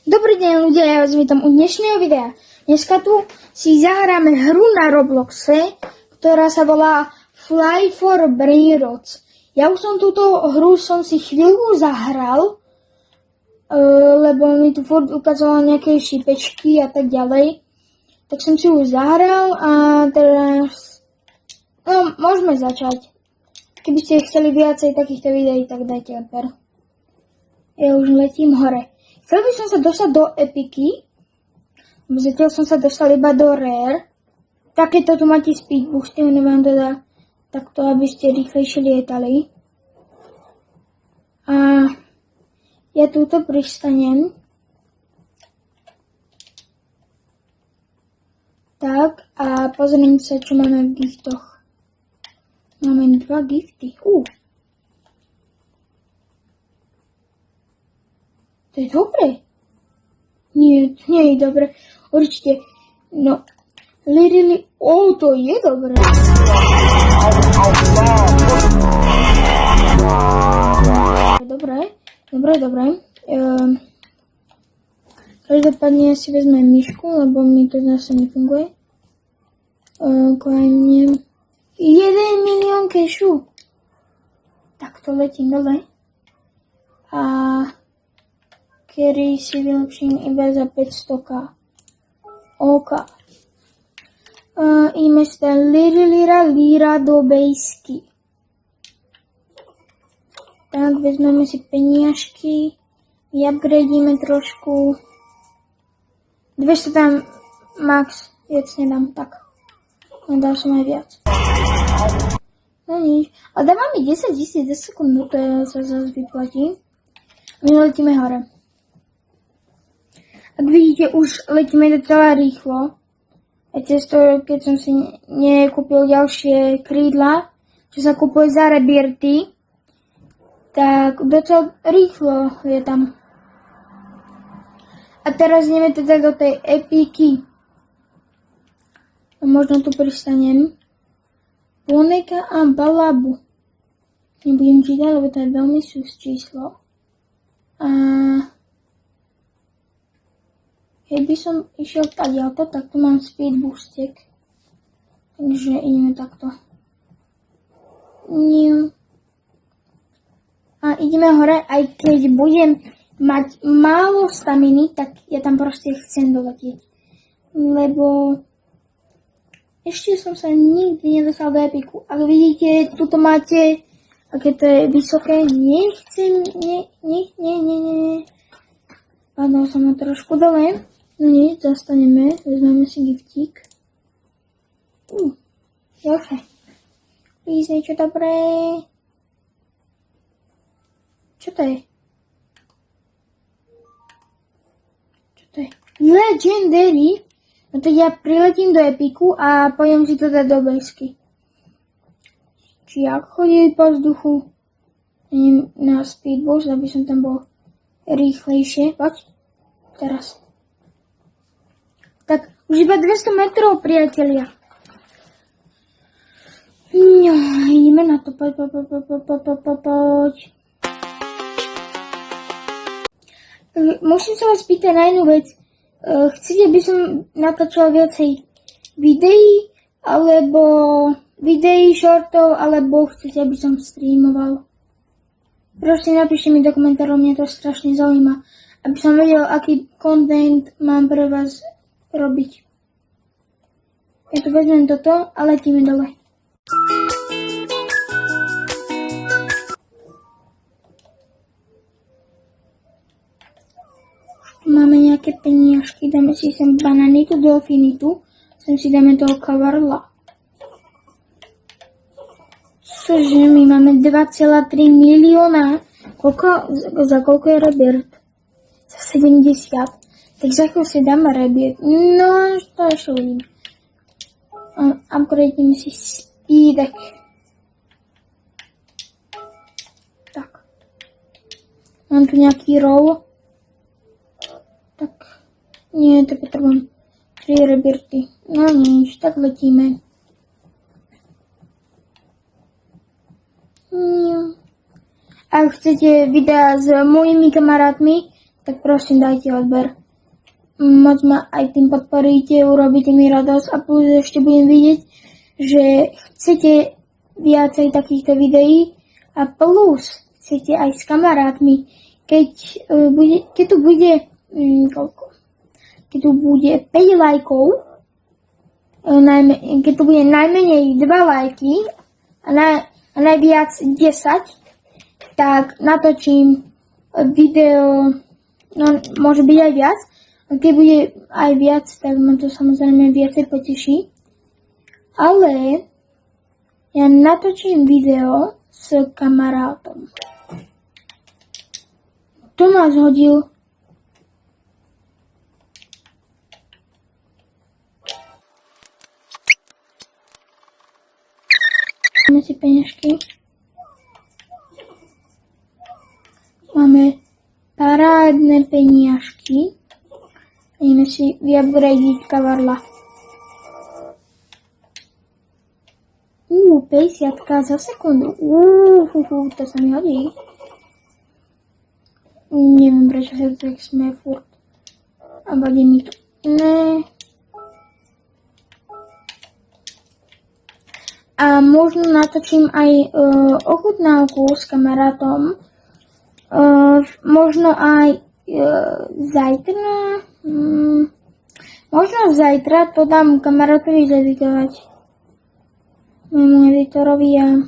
Dobrý deň ľudia, ja vás vítam u dnešného videa. Dneska tu si zahráme hru na Robloxe, ktorá sa volá Fly for Brainrots. Ja už som túto hru si chvíľu zahral, lebo mi tu furt ukázalo nejaké šipečky a tak ďalej. Tak som si už zahral a teraz môžeme začať. Keby ste chceli viacej takýchto videí, tak dajte odber. Ja už letím hore. Chcel by som sa dostať do Epiky. Zatiaľ som sa dostal iba do Rare. Takéto tu máte speed boosty, oni vám teda takto, aby ste rýchlejšie lietali. A ja túto pristanem. Tak a pozriem sa, čo máme v giftoch. Máme 2 gifty. To je dobre. Nie je dobre. Určite. No. Literally. To je dobre. Dobre. Každopádne ja si vezmem myšku, lebo mi to zase nefunguje. Kladnem 1 milión kešu. Tak to letím dole. A kedy si vylepším iba za 500k. OK. Ideme si tam líra do bejsky. Tak, vezmeme si peniažky. Upgradíme trošku. 200 tam max. Viac nedám, tak. Dal som aj viac. No nič. A dáva mi 10 000 za sekundu, to sa zase vyplatí. My letíme hore. Ak vidíte, už letíme docela rýchlo. A cez to, keď som si nekúpil ďalšie krídla, čo sa kúpuje za rebirty, tak docela rýchlo je tam. A teraz ideme teda do tej Epiky. Možno tu pristanem. Poneka a Balabu. Nebudem čítať, lebo to je veľmi sus číslo. A keď by som išiel tadiaľto, tak tu mám speed boostek. Takže ideme takto. A ideme hore, aj keď budem mať málo staminy, tak ja tam proste chcem doletieť. Lebo ešte som sa nikdy nedostal do Epiku. Ak vidíte, tuto máte, aké to je vysoké, nechcem. Padol som na trošku dole. No nič, zastaneme, vezmeme si giftík. Ďalšie. Please, niečo dobré. Čo to je? Legendary? No tak ja priletím do Epiku a pojem si to dať do besky. Či ak chodí po vzduchu na speedboost, aby som tam bol rýchlejšie. Poď. Teraz. Tak, už iba 200 metrov, priatelia. No, ideme na to. Poď. Musím sa vás pýtať na jednu vec. Chcete, aby som natáčal viacej videí, shortov, alebo chcete, aby som streamoval? Prosím, napíšte mi do komentárov, mňa to strašne zaujíma, aby som vedel, aký content mám pre vás robiť. Ja tu vezmem toto a letíme dole. Máme nejaké peniažky, dáme si sem bananitu, delfinitu, sem si dáme toho kavarla. Cože, my máme 2,3 milióna. Za koľko je rebirth? Za 70. Tak za chvíľu si dáme rebirth. No, to ešte uvidím. Upgradeíme si speedek. Tak. Mám tu nejaký roll. Tak, nie, to potrebujem 3 rebirty. No nič, tak letíme. Ak chcete videa s mojimi kamarátmi, tak prosím dajte odber. Moc ma aj tým podporíte, urobíte mi radosť a plus ešte budem vidieť, že chcete viacej takýchto videí a plus chcete aj s kamarátmi. Keď tu bude koľko? Keď tu bude 5 lajkov, keď tu bude najmenej 2 lajky a najviac 10, tak natočím video, no môže byť aj viac. A keď bude aj viac, tak ma to samozrejme viacej poteší. Ale ja natočím video s kamarátom. To ma zhodil. Máme si peňažky. Máme parádne peniažky. Ideme si vyupgradeiť kavarla. 50 za sekundu. To sa mi hodí. Neviem, prečo sa to tak smeje furt. A vadí mi to. Ne. A možno natočím aj ochutnávku s kamarátom. Možno aj zajtra. Možno zajtra to dám kamarátovi zeditovať. Môjmu editorovi a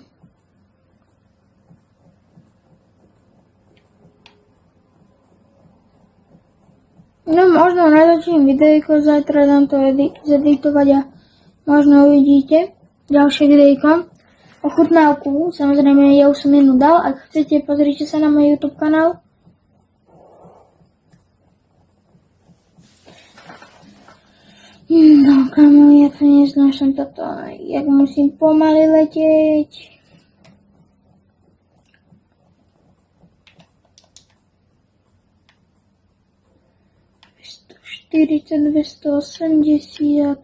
no možno natočím videjko, zajtra dám to zeditovať a možno uvidíte ďalšie videjko. Ochutnávku, samozrejme ja už som jednu dal, ak chcete pozrite sa na môj YouTube kanál. No kamo, ja to neznášam toto, jak musím pomaly letieť. ...240, 280,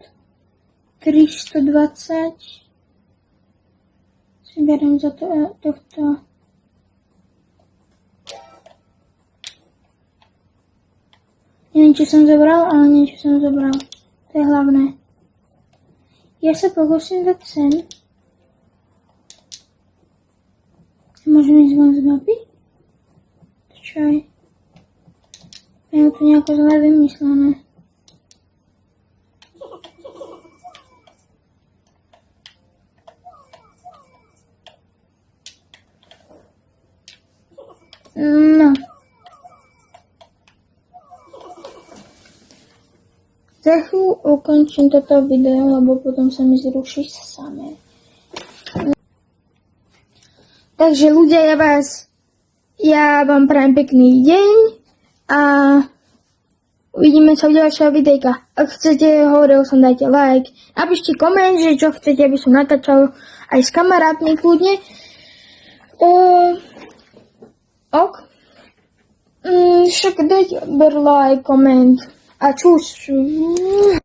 320... Si beriem za tohto... Neviem, či som zobral, ale niečo som zobral. To je hlavné. Ja sa pokúsim dať sem. Môžem ísť von z mapy? Čo je? Je to nejako zle vymyslené. No. Za chvíľu ukončím toto video, lebo potom sa mi zruší samé. Takže ľudia, ja vám prajem pekný deň a uvidíme sa v ďalšieho videjka. Ak chcete, hovoril som, dajte like, napíšte koment, že čo chcete, aby som natáčal aj s kamarátmi kľudne. Však dajte like, koment a čus.